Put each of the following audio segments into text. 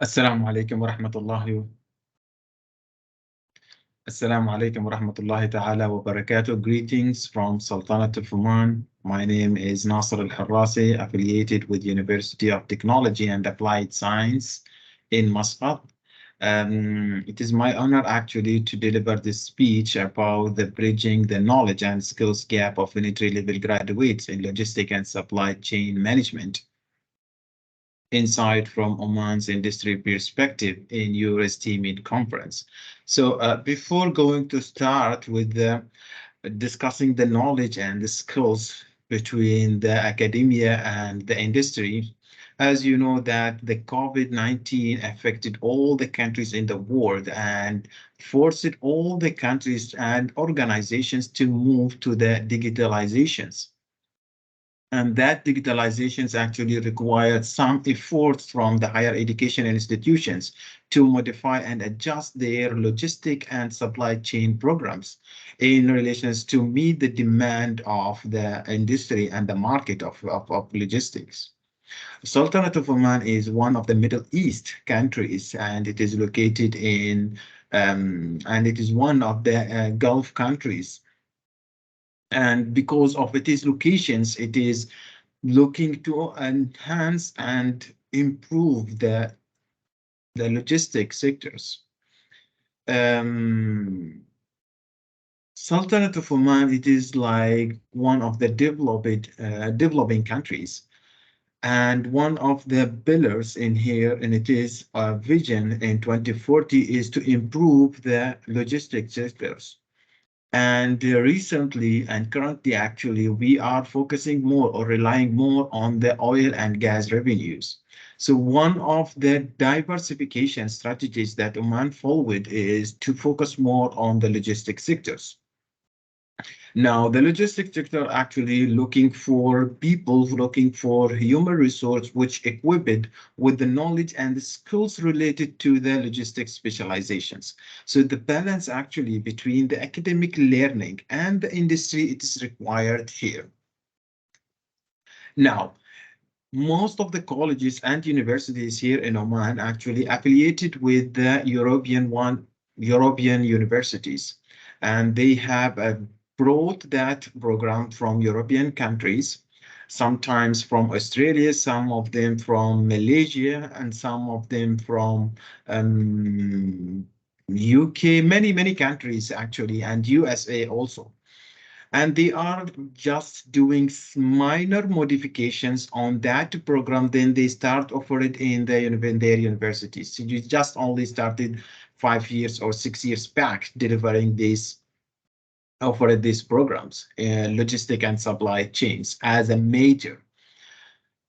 السلام عليكم ورحمة الله السلام عليكم ورحمة الله تعالى وبركاته. Greetings from Sultanate of Oman. My name is Nasser Al-Harrasi, affiliated with University of Technology and Applied Science in Muscat. It is my honor actually to deliver this speech about the bridging the knowledge and skills gap of entry-level graduates in logistic and supply chain management. Insight from Oman's industry perspective in UST Mid Conference. So before going to start with discussing the knowledge and the skills between the academia and the industry, as you know that the COVID-19 affected all the countries in the world and forced all the countries and organizations to move to the digitalizations. And that digitalizations actually required some effort from the higher education institutions to modify and adjust their logistic and supply chain programs in relations to meet the demand of the industry and the market of logistics. Sultanate of Oman is one of the Middle East countries, and it is located in, and it is one of the Gulf countries. And because of its locations, it is looking to enhance and improve the logistic sectors. Sultanate of Oman, it is like one of the developing countries. And one of the pillars in here, and it is a vision in 2040, is to improve the logistic sectors. And recently and currently, actually, we are focusing more or relying more on the oil and gas revenues. So one of the diversification strategies that Oman followed is to focus more on the logistics sectors. Now, the logistics sector actually looking for people, looking for human resource, which equipped with the knowledge and the skills related to the logistics specializations. So the balance actually between the academic learning and the industry, it is required here. Now, most of the colleges and universities here in Oman actually affiliated with the European universities, and they have brought that program from European countries, sometimes from Australia, some of them from Malaysia, and some of them from UK, many countries actually, and USA also. And they are just doing minor modifications on that program. Then they start offer it in their universities. So you just only started 5 years or 6 years back delivering these offered these programs, logistic and supply chains as a major.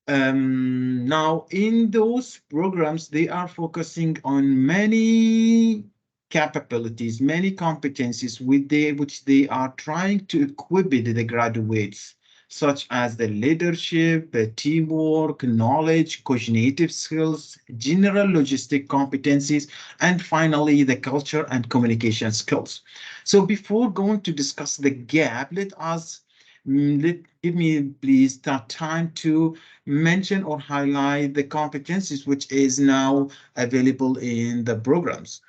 Now, in those programs, they are focusing on many capabilities, many competencies which they are trying to equip the graduates, such as the leadership, the teamwork, knowledge, cognitive skills, general logistic competencies, and finally, the culture and communication skills. So before going to discuss the gap, give me please that time to mention or highlight the competencies which is now available in the programs.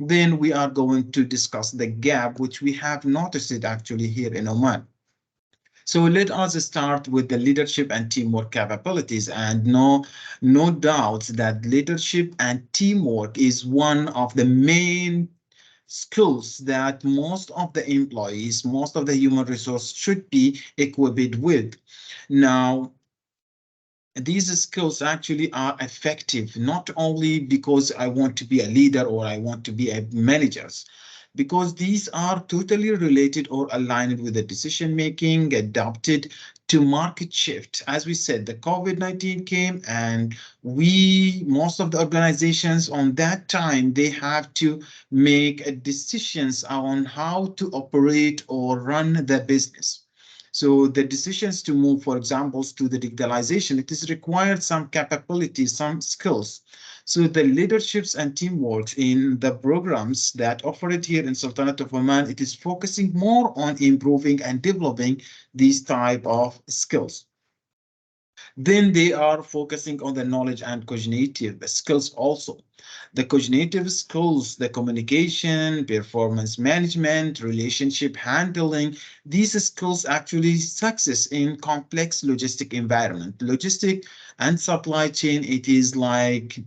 Then we are going to discuss the gap which we have noticed it actually here in Oman. So let us start with the leadership and teamwork capabilities, and no doubt that leadership and teamwork is one of the main skills that most of the employees, most of the human resource should be equipped with. Now, these skills actually are effective, not only because I want to be a leader or I want to be a manager, because these are totally related or aligned with the decision making, adapted to market shift. As we said, the COVID-19 came and most of the organizations on that time, they have to make decisions on how to operate or run the business. So the decisions to move, for example, to the digitalization, it is required some capabilities, some skills. So the leaderships and teamwork in the programs that offer it here in Sultanate of Oman, it is focusing more on improving and developing these type of skills. Then they are focusing on the knowledge and cognitive skills also. The cognitive skills, the communication, performance management, relationship handling, these skills actually success in complex logistic environment. Logistic and supply chain, it is like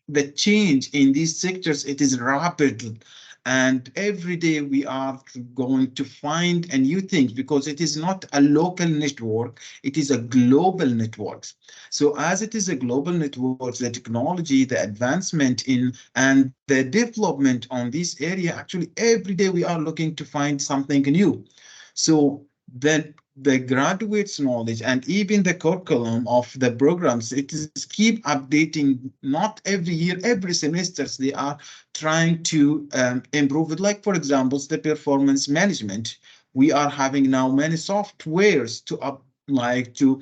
the change in these sectors, it is rapid, and every day we are going to find a new thing because it is not a local network, it is a global network. So as it is a global network, the technology, the advancement in and the development on this area, actually every day we are looking to find something new. So then the graduates knowledge and even the curriculum of the programs, it is keep updating, not every year, every semesters they are trying to improve it. Like for example, the performance management, we are having now many softwares to up like to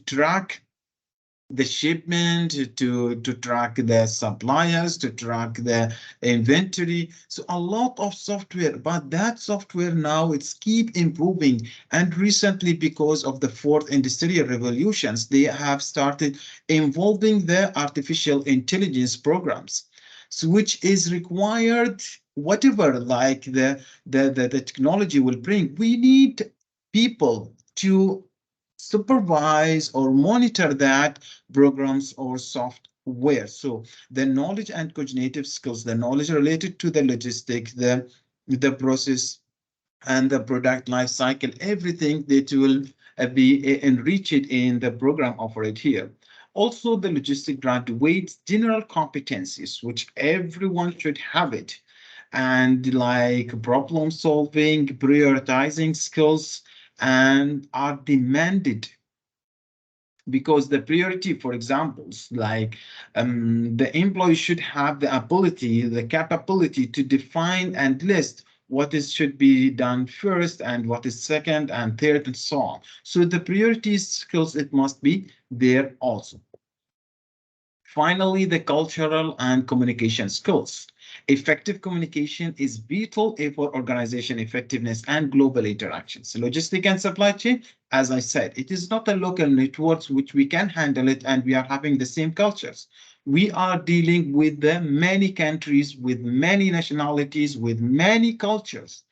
track the shipment, to track the suppliers, to track the inventory. So a lot of software, but that software now it's keep improving. And recently, because of the fourth industrial revolutions, they have started involving the artificial intelligence programs, so which is required. Whatever like the technology will bring, we need people to supervise or monitor that programs or software. So the knowledge and cognitive skills, the knowledge related to the logistics, the process and the product life cycle, everything that will be enriched in the program offered here. Also, the logistic graduates general competencies, which everyone should have it, and like problem solving, prioritizing skills, and are demanded because the priority, for examples, like the employee should have the ability, the capability to define and list what is should be done first and what is second and third and so on. So the priority skills, it must be there also. Finally, the cultural and communication skills. Effective communication is vital for organization effectiveness and global interactions. Logistic and supply chain, as I said, it is not a local networks which we can handle it and we are having the same cultures. We are dealing with the many countries, with many nationalities, with many cultures.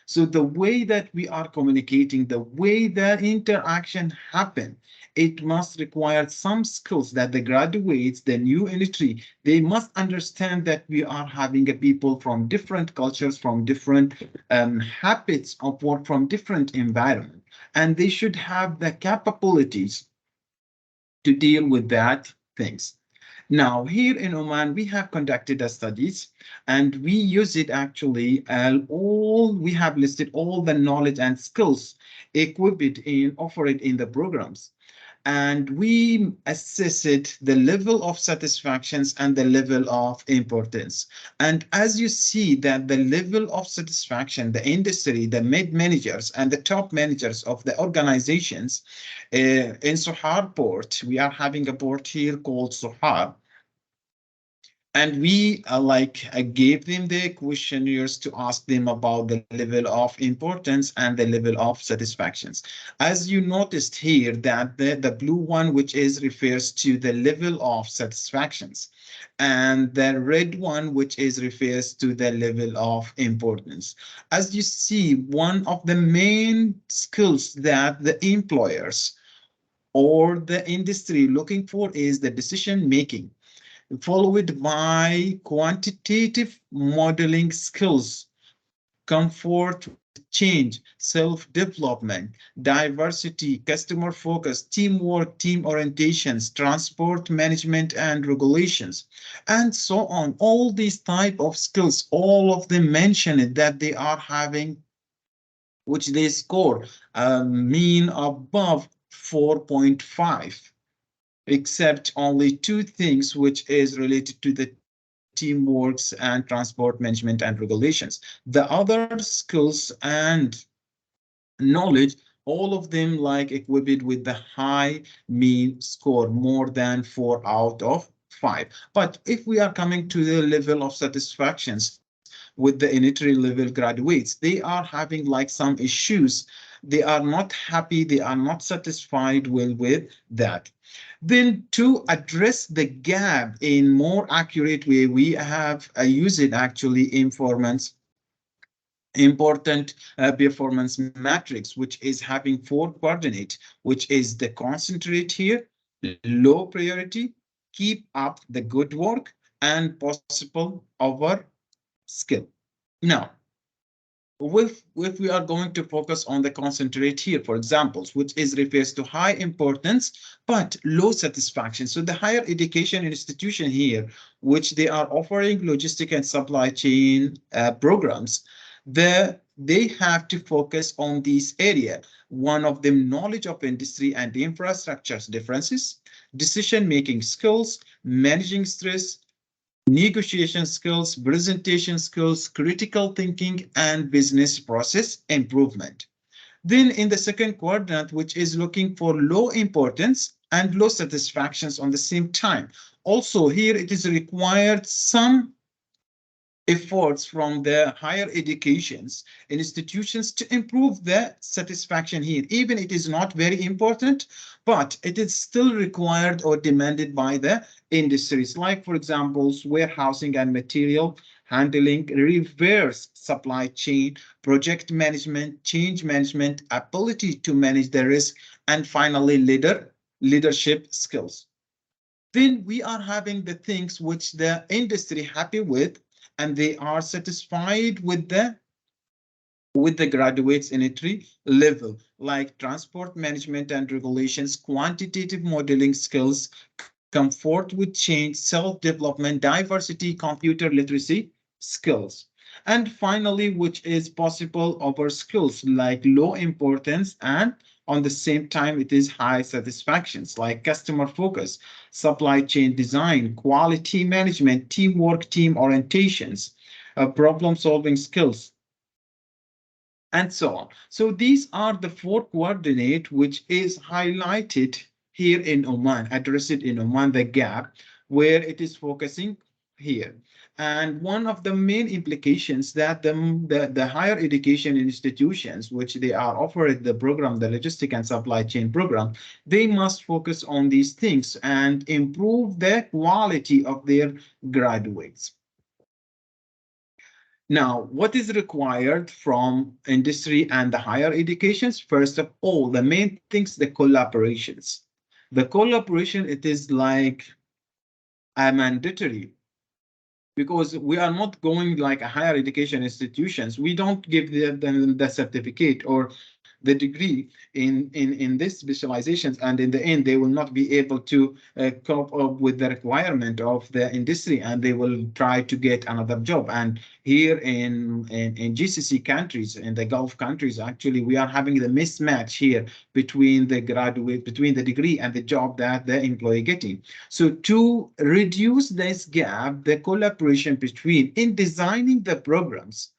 So the way that we are communicating, the way that interaction happen, it must require some skills that the graduates, the new industry, they must understand that we are having a people from different cultures, from different habits of work, from different environment, and they should have the capabilities to deal with that things. Now, here in Oman, we have conducted the studies and we use it actually, we have listed all the knowledge and skills equipped in offered in the programs. And we assessed the level of satisfactions and the level of importance. And as you see that the level of satisfaction, the industry, the mid managers and the top managers of the organizations in Sohar port, we are having a port here called Sohar, and we gave them the questionnaires to ask them about the level of importance and the level of satisfactions. As you noticed here that the blue one, which is refers to the level of satisfactions, and the red one, which is refers to the level of importance. As you see, one of the main skills that the employers or the industry looking for is the decision making, followed by quantitative modeling skills, comfort with change, self-development, diversity, customer focus, teamwork, team orientations, transport management and regulations, and so on. All these type of skills, all of them mentioned that they are having, which they score mean above 4.5, except only two things, which is related to the teamworks and transport management and regulations. The other skills and knowledge, all of them like equipped with the high mean score, more than 4 out of 5. But if we are coming to the level of satisfactions, with the entry level graduates. They are having like some issues. They are not happy. They are not satisfied with that. Then to address the gap in more accurate way, we have used it actually in performance important performance matrix, which is having four coordinate, which is the concentrate here, low priority, keep up the good work, and possible over skill. Now, if we are going to focus on the concentrate here, for examples, which is refers to high importance but low satisfaction. So the higher education institution here, which they are offering logistic and supply chain programs, they have to focus on this area. One of them, knowledge of industry and infrastructure's differences, decision-making skills, managing stress, negotiation skills, presentation skills, critical thinking, and business process improvement. Then in the second quadrant, which is looking for low importance and low satisfactions on the same time. Also here, it is required some efforts from the higher educations institutions to improve the satisfaction here. Even it is not very important, but it is still required or demanded by the industries, like for example warehousing and material handling, reverse supply chain, project management, change management, ability to manage the risk, and finally leadership skills. Then we are having the things which the industry happy with, and they are satisfied with the graduates in entry level, like transport management and regulations, quantitative modeling skills, comfort with change, self-development, diversity, computer literacy skills. And finally, which is possible over skills like low importance and on the same time it is high satisfactions like customer focus, supply chain design, quality management, teamwork, team orientations, problem solving skills, and so on. So these are the four coordinate which is highlighted here in Oman, addressed in Oman, the gap where it is focusing here. And one of the main implications that the higher education institutions, which they are offering the program, the logistic and supply chain program, they must focus on these things and improve the quality of their graduates. Now, what is required from industry and the higher educations? First of all, the main things, the collaborations. The collaboration, it is like a mandatory because we are not going like a higher education institutions. We don't give them the certificate or the degree in this specializations, and in the end, they will not be able to cope up with the requirement of the industry, and they will try to get another job. And here in GCC countries, in the Gulf countries, actually, we are having the mismatch here between the graduate, between the degree and the job that the employee getting. So to reduce this gap, the collaboration between in designing the programs,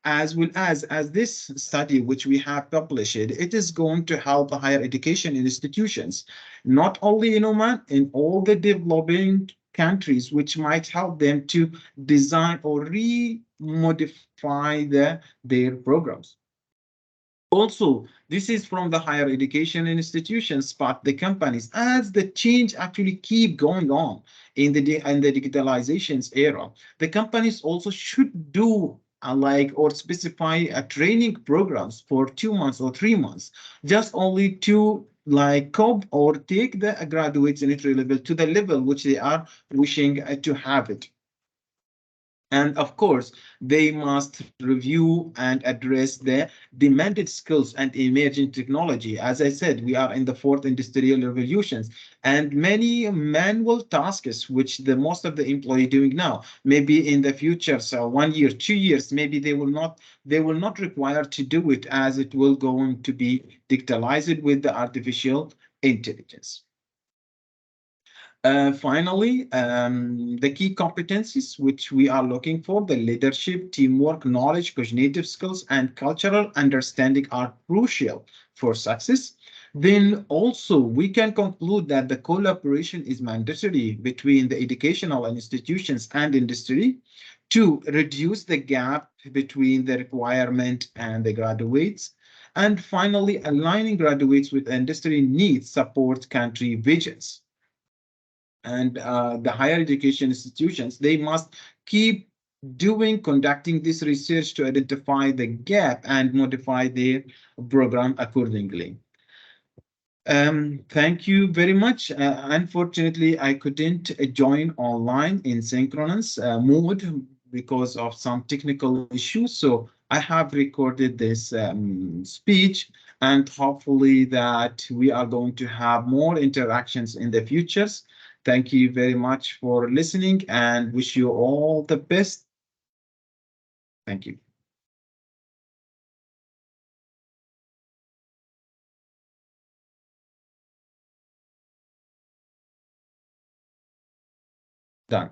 as well as this study which we have published, it is going to help the higher education institutions, not only in Oman, in all the developing countries, which might help them to design or re-modify their programs. Also, this is from the higher education institutions, but the companies, as the change actually keep going on in the digitalizations era, the companies also should do like or specify training programs for 2 months or 3 months, just only to like cope or take the graduates in entry level to the level which they are wishing to have it. And of course, they must review and address the demanded skills and emerging technology. As I said, we are in the fourth industrial revolutions, and many manual tasks, which the most of the employee doing now, maybe in the future, so 1 year, 2 years, maybe they will not require to do it, as it will going to be digitalized with the artificial intelligence. Finally, the key competencies which we are looking for, the leadership, teamwork, knowledge, cognitive skills, and cultural understanding are crucial for success. Then also we can conclude that the collaboration is mandatory between the educational institutions and industry Two, reduce the gap between the requirement and the graduates. And finally, aligning graduates with industry needs support country visions. And the higher education institutions, they must keep conducting this research to identify the gap and modify their program accordingly. Thank you very much. Unfortunately, I couldn't join online in synchronous mode because of some technical issues. So I have recorded this speech, and hopefully that we are going to have more interactions in the futures. Thank you very much for listening and wish you all the best. Thank you.